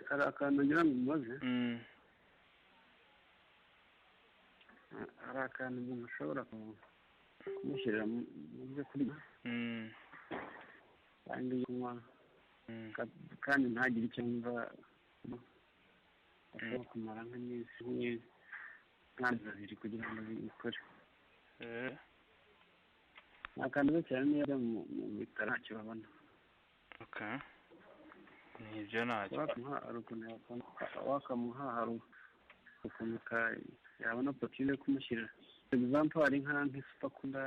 hari akantu ngira ngo mubaze. Hari akantu umuntu ashobora kumushyirira mu byo kurya kandi kunywa kandi ntagire icyo yumva ashobora kumara nk'iminsi nk'amezi abiri kugira ngo bikore. Ni akantu cyane niyo ajya mu bitaro ntacyo babona. Nibyo ntacyo wakamuha hari ukuntu yabona porotine yo kumushyirira. Example hari nk'isupakunda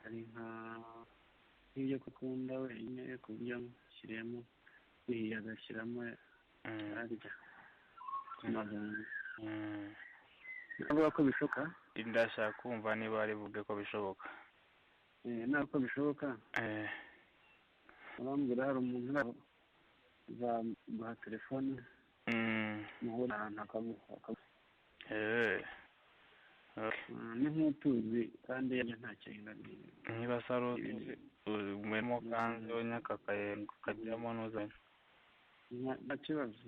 hari nk'ibyo kukunda wenyine ku buryo amushyiriyemo ihiye agashyiramo ararya. Navuga ko bishoboka. Ndashaka kumva niba ari buge ko bishoboka. Nako bishoboka. Urambwira hari umuntu uzaguha telefone muhura ahantu akamuha. Ni nk'utuzi kandi yajya ntacyo yinganiye. Niba saro umurimo kandi nyakakayengo kajyamo n'uzanye. Nta kibazo.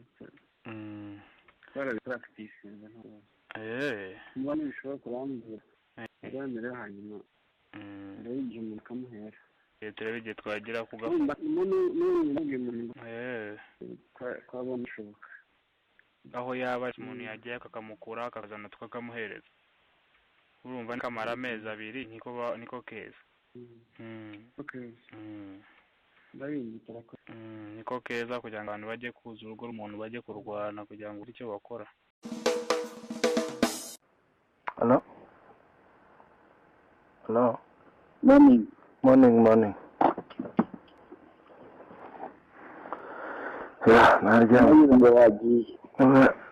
Twarabipracticinze ntabwo. Niba ntibishobora kurambwira urambwira hanyuma rero igihe umuntu akamuhera. Turebe igihe twagira kugafata. Twabona bishoboka. Aho yaba umuntu yagiye akakamukura akazana twakamuhereza. Urumva ni kamara amezi abiri niko keza. Niko keza kugira ngo abantu bajye kuza urugo rw'umuntu bajye kurwana kugira ngo icyo bakora. Hello? Morning.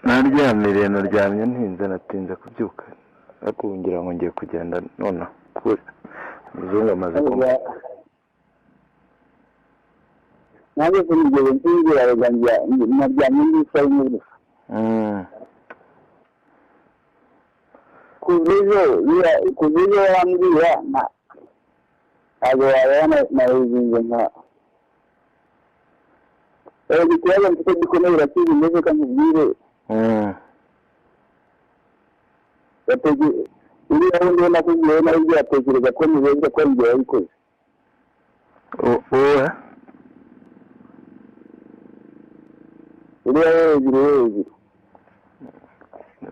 Naryamiriye naryamye ntinze natinze kubyuka ariko ngira ngo ngiye kugenda none kure muzungu amaze kumva naje kunigeze ntingira ruganja naryamye n'isaha imwe kuzizo wambwira ntabwo wabona nabizinze nka ikibazo mfite gikomeye urakizi mbese kamubwire uriya wundi we nakubwiye nawe ibyo yatekereza ko nibeza ko ari ibyo yabikoze uriya hejuru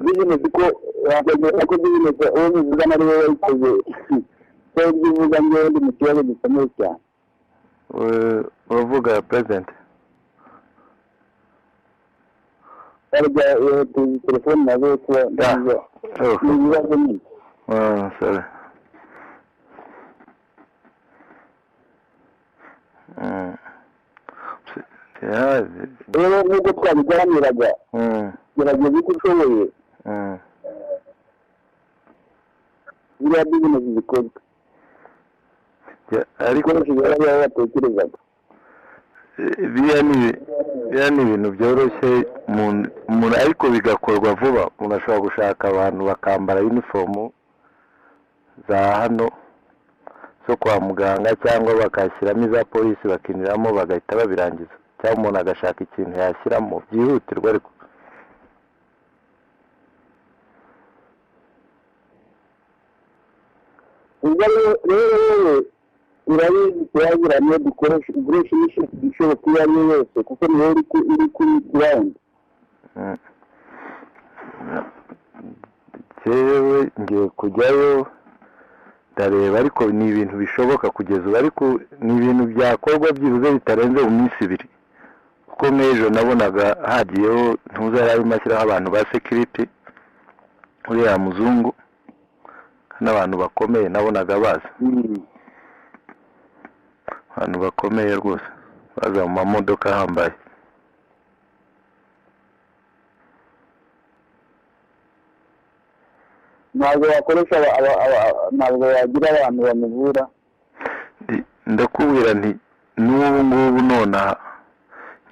bizinesi ko wakwemera ko bizinesi uwo muvuga na we wayikoze ko ibyo uvuga njyewe ndi mu kibazo gikomeye cyane uravuga president arya telefone nazo kuba n'ibibazo nyine sorry rero nubwo twabiganiraga gerageza uko ushoboye biriya bizinesi zikozwe ariko ntikigaragara aho batekerezaga biriya ni ibintu byoroshye umuntu ariko bigakorwa vuba. Umuntu ashobora gushaka abantu bakambara uniform za hano zo kwa muganga cyangwa bakashyiramo iza polisi bakiniramo bagahita babirangiza, cyangwa umuntu agashaka ikintu yashyiramo byihutirwa ariko rero urabizi turagira niyo dukoresha ibishoboka iyo ari yo yose kuko niyo iri kuri ground. Jewe ngiye kujyayo ndareba ariko ni ibintu bishoboka kugeza ubu ariko ni ibintu byakorwa byibuze bitarenze mu minsi ibiri kuko nk'ejo nabonaga hagiyeho ntuzararimo ashyiraho abantu ba security uriya muzungu n'abantu bakomeye nabonaga baza abantu bakomeye rwose baza mu mamodoka ahambaye. Ntabwo wakoresha ntabwo wagira abantu bamuvura. Ndakubwira nti n'ubu ngubu nonaha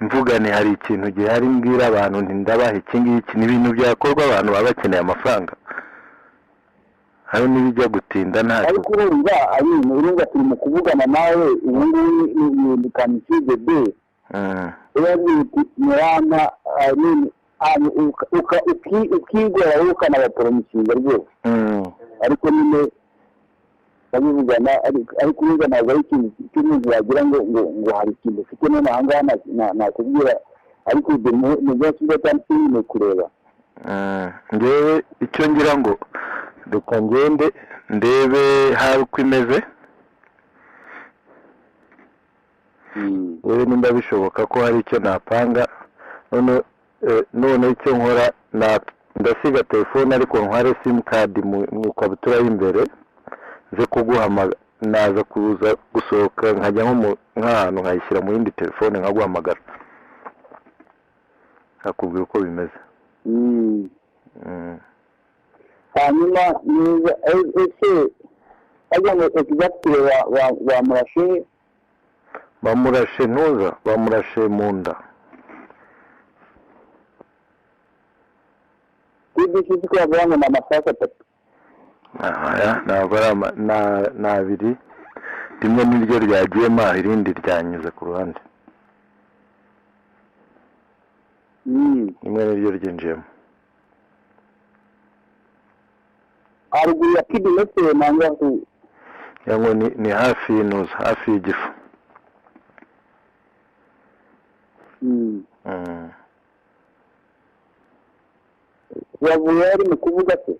mvuga ni hari ikintu gihari mbwira abantu nti ndabaha iki ngiki ni ibintu byakorwa abantu baba bakeneye amafaranga hari n'ibijya gutinda ntacyo. Ariko urumva turi mu kuvugana nawe ubu ngubu ni kaniside de murama ukigora ukanabaporomisinga rwose ariko nyine babivugana ariko ubuze ntabwo ari ikintu cy'umuntu wagira ngo hari ikintu ufite none aha ngaha nakubwira ariko mu byose udatandukanye nyine kureba ngewe icyo ngira ngo reka ngende ndebe hari uko imeze nimba bishoboka ko hari icyo napanga none icyo nkora ndasiga telefone ariko ntware simukadi mu ikabutura y'imbere nze kuguhamagara naza kuza gusohoka nkajya nk'ahantu nkayishyira mu yindi telefone nkaguhamagara nkakubwira uko bimeze hanyuma ese ajya ngo egizagitire bamurashe ntuza bamurashe mu nda dufite ko yavuga ngo ni amasasu 3 ntabwo ni abiri rimwe niryo ryagiyemo irindi ryanyuze ku ruhande rimwe niryo ryinjiyemo haruguru ya kidinete nangwa yango ni hafi y'intuza hafi y'igifu yavuye ari mu kuvuga se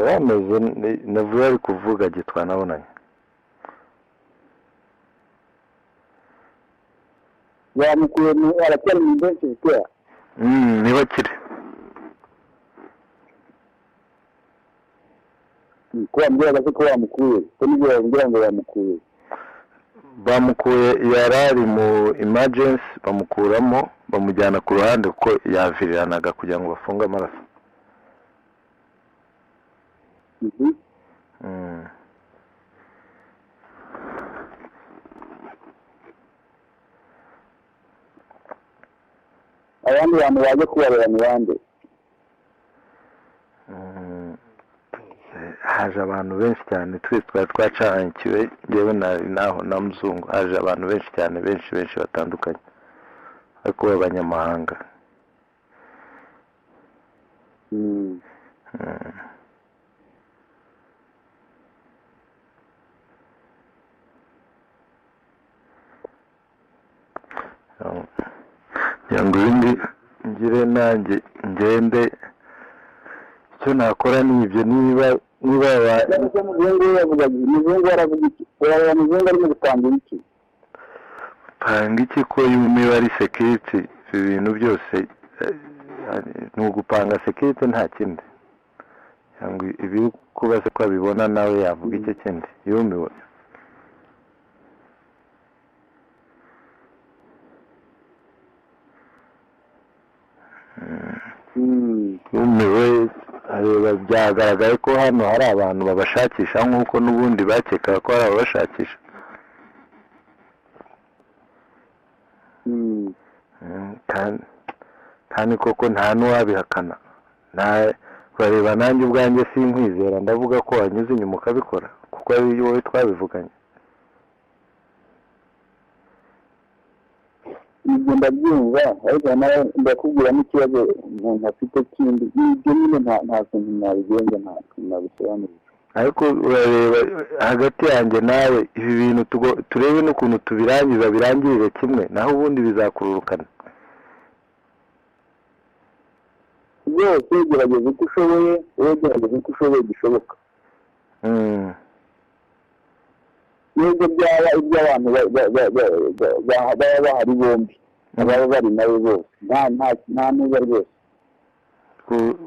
yameze navuye ari kuvuga gitwa nabonanye yamukuye aracyari mu benshi bitera niba kiri ko ambwira ko bamukuye ko nibyo yambwira ngo bamukuye yarari mu emergency bamukuramo bamujyana ku ruhande kuko yaviriranaga kugira ngo bafunge amaraso abandi bantu baje kubareba ni bande haje abantu benshi cyane twese twari twacanyikiwe ngewe naho na muzungu haje abantu benshi cyane benshi batandukanye ariko b'abanyamahanga ngo ibindi ngire nanjye ngende icyo nakora n'ibyo niba muzungu aravuga iki muzungu arimo gutanga iki panga iki ko yumiwe ari security ibintu byose ni ugupanga security nta kindi cyangwa ibi kuba se ko abibona nawe yavuga icyo kindi yumiwe yumiwe areba byagaragaye ko hano hari abantu babashakisha nk'uko n'ubundi bakekaga ko hari ababashakisha kandi koko nta n'uwabihakana bareba nanjye ubwanjye sinkwizera ndavuga ko wanyuze inyuma ukabikora kuko ari wowe twabivuganye ibyo ndabyumva ariko nawe ndakubwira n'ikibazo umuntu afite kindi ibyo nyine nta kintu nabigenza nta kintu nabisobanurira ariko urareba hagati yanjye nawe ibi bintu turebe n'ukuntu tubirangiza birangirire kimwe naho ubundi bizakururukana byose gerageza uko ushoboye wowe gerageza uko ushoboye gishoboka nubwo byaba iby'abantu baba bahari bombi ababa bari nawe bose nta ntuza rwose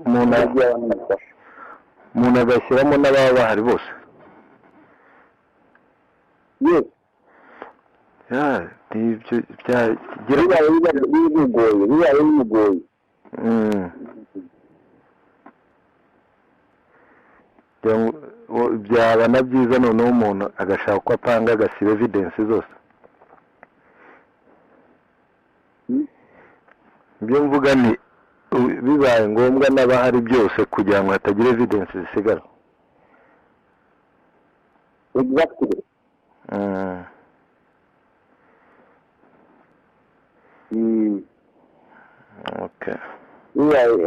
umuntu agashyiramo n'ababa bahari bose bibaye bimugoye byaba na byiza noneho umuntu agashaka uko apanga agasiba evidence zose ibyo mvuga ni bibaye ngombwa n'abahari byose kugira ngo hatagira evidence zisigara Okay.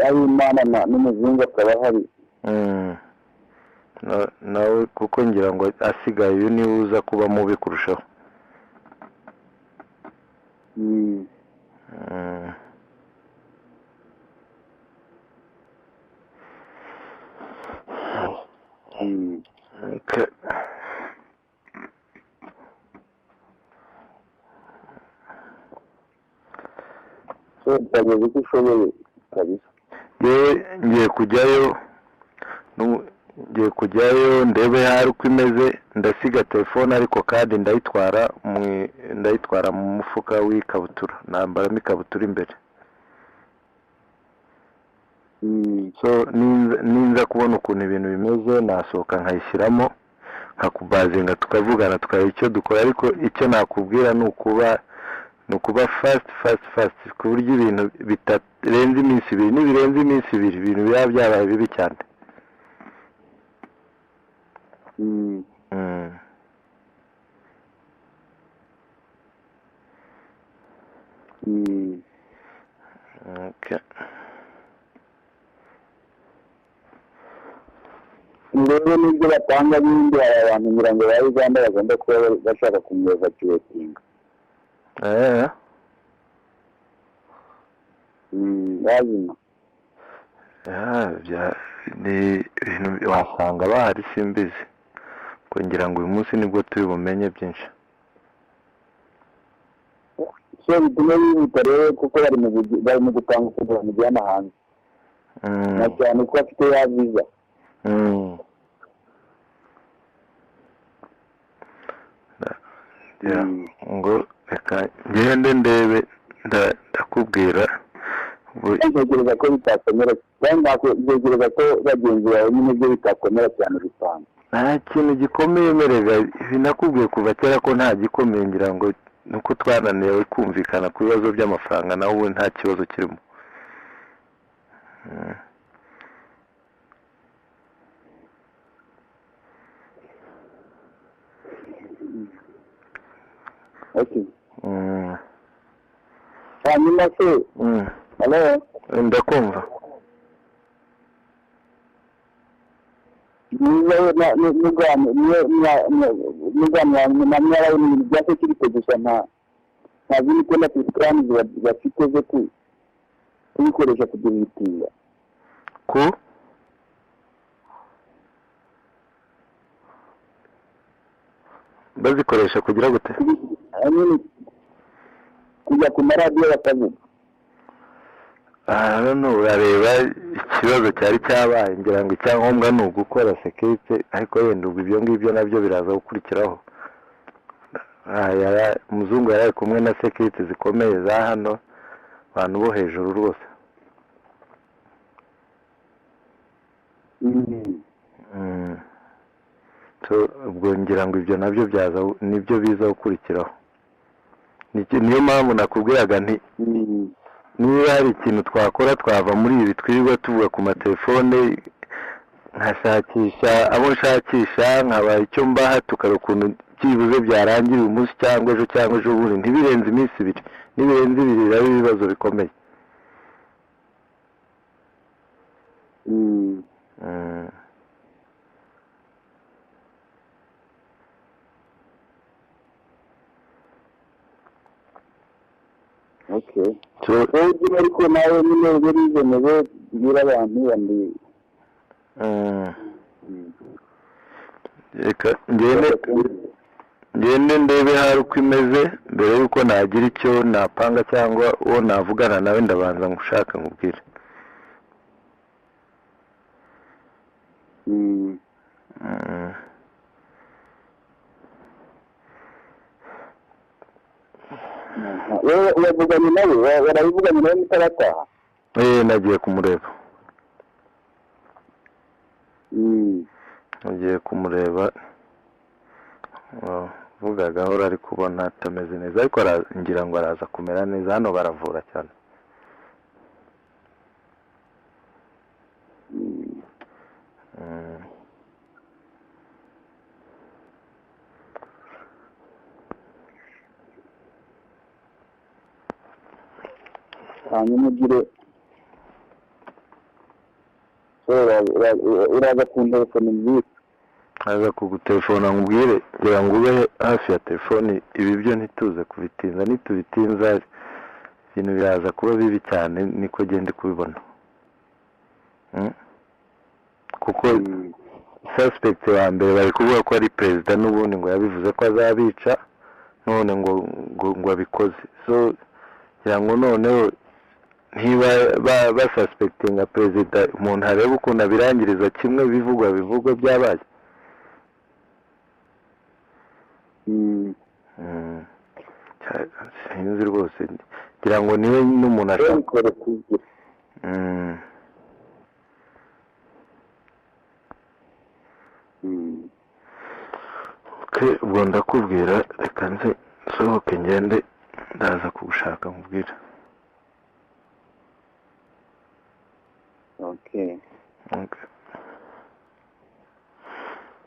ari Imana n'umuzungu akaba hari. Nawe kuko ngira ngo asigaye uyu niwe uza kuba mubi kurushaho. Okay. So utageze ko ushoboye kabisa. Ngiye kujyayo ndebe hari uko imeze, ndasiga telefone ariko kandi ndayitwara mu mufuka w'ikabutura, nambaramo ikabutura imbere. So ninza kubona ukuntu ibintu bimeze nasohoka nkayishyiramo nkakubazinga tukavugana tukareba icyo dukora, ariko icyo nakubwira ni ukuba fast ku buryo ibintu bitarenze iminsi ibiri, nibirenze iminsi ibiri ibintu biba byabaye bibi cyane. Okay. Ndebe n'ibyo batanga n'ibindi abantu ngira ngo ba Uganda bagomba kuba bashaka kumwevacuatinga. Yazima. Ni ibintu wasanga bahari simbizi. Ngira ngo uyu munsi nibwo turi bumenye byinshi. So bitume bihuta rero kuko bari mu gutanga kugira ngo mujyana hanze. Na cyane ko afite ya visa. Ngo reka ngende ndebe ndakubwira. Ntekereza ko bitakomera ntekereza ko bagenzi bawe nyine byo bitakomera cyane bitanga. Nta kintu gikomeye merega binakubwiye kuva kera ko nta gikomeye, ngira ngo nuko twananiwe kumvikana ku bibazo by'amafaranga nawe ubu nta kibazo kirimo. Okay. Hanyuma se hello, ndakumva. byose kiriteguza nta bindi ko na plan bafite zo kubikoresha kugihitinga bazikoresha kugira gute? Kujya ku maradiyo bakavuga. None urareba ikibazo cyari cyabaye, ngira ngo icyangombwa ni ugukora security, ariko yenda ubwo ibyo ngibyo nabyo biraza gukurikiraho. Umuzungu yari kumwe na security zikomeye za hano, abantu bo hejuru rwose. So ubwo ngira ngo ibyo nabyo nibyo biza gukurikiraho. Niyo mpamvu nakubwiraga nti niba hari ikintu twakora twava muri ibi twirirwa tuvuga ku matelefone, nkashakisha abo nshakisha nkaba icyo mbaha tukareba ukuntu byibuze byarangira uyu munsi cyangwa ejo bundi, ntibirenze iminsi ibiri. Nibirenze ibiri biraba ibibazo bikomeye. Okay. So ariko nawe nyine birizemewe bira abantu bandi. Reka ngende ndebe hari uko imeze mbere yuko nagira icyo napanga cyangwa uwo navugana nawe ndabanza ngushaka nkubwire. Wavuganye nawe warabivuganye nawe mutarataha? Nagiye kumureba. Nagiye kumureba, vuga gahora ari kubona atameze neza, ariko ngira ngo araza kumera neza. Hano baravura cyane. hanyuma ugire uraza kuntelefona mbwira. aza kugutelefona nkubwire kugira ngo ube hafi ya telefoni. Ibi byo ntituze kubitinza, nitubitinza ibintu biraza kuba bibi cyane, niko genda kubibona. Kuko suspect wa mbere bari kuvuga ko ari perezida, n'ubundi ngo yabivuze ko azabica, none ngo abikoze. So yango noneho ntiba basuspectinga perezida, umuntu areba ukuntu abirangiriza kimwe bivugwa byabaye. Sinzi rwose, ngira ngo niwe n'umuntu ashaka. Ubwo ndakubwira, reka nze nsohoke ngende, ndaza kugushaka nkubwira. Okay.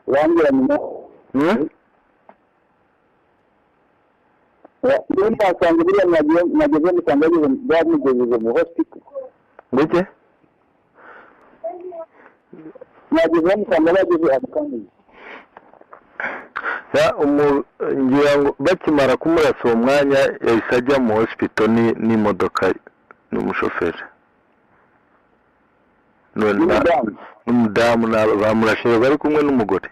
Urambwira nyuma? Niba ntasanga buriya mwageze musanga bamugeze mu hospital. Ngwiki? Mwageze musanga bageze amukangiye. Ngira ngo bakimara kumurasa uwo mwanya yahise ajya mu hospital n'imodoka n'umushoferi. N'umudamu bamurashe bari kumwe n'umugore.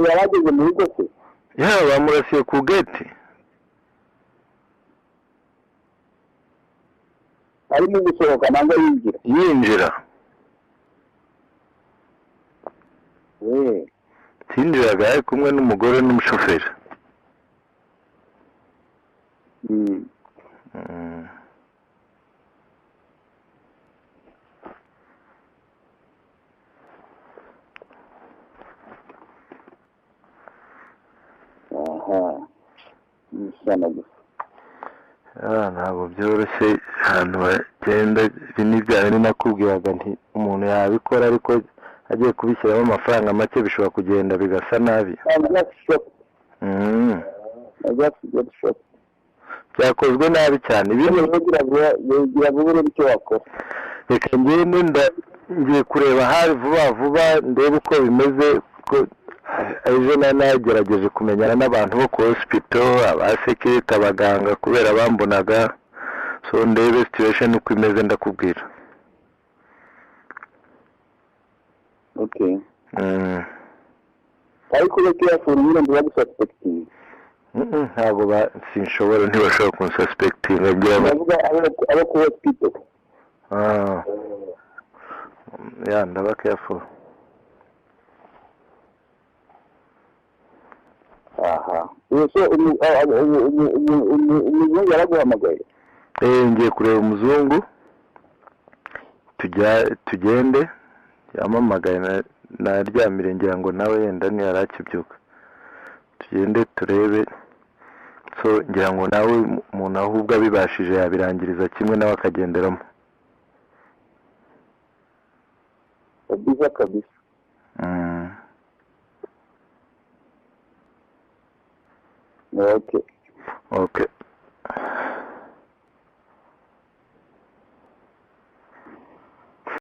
Yarageze mu rugo se? Bamurasiye ku gate. Arimo gusohoka nanga yinjira. Sinjiraga ari kumwe n'umugore n'umushoferi. Ntabwo byoroshye ahantu bagenda. Ni nakubwiraga nti umuntu yabikora, ariko agiye kubishyiramo amafaranga make bishobora kugenda bigasa nabi. Byakozwe nabi cyane. Reka ngende ngiye kureba hari vuba ndebe uko bimeze. Ejo nagerageje kumenyana n'abantu bo ku hospital, abasekirite, abaganga, kubera bambonaga. So ndebe situation uko imeze ndakubwira. Okay. Ariko reka yafurira ngo bagususpecting. Ntabwo sinshobora, ntibashobora kunsuspectinga ngira abo ku hospital. Ndaba careful. So umuzungu yaraguhamagaye? Ngiye kureba umuzungu, tugende. Yamamagaye naryamire, ngira ngo nawe yenda ntiyarakibyuka. Tugende turebe. So ngira ngo nawe umuntu ahubwo abibashije yabirangiriza kimwe nawe akagenderamo. Kabisa. Okay.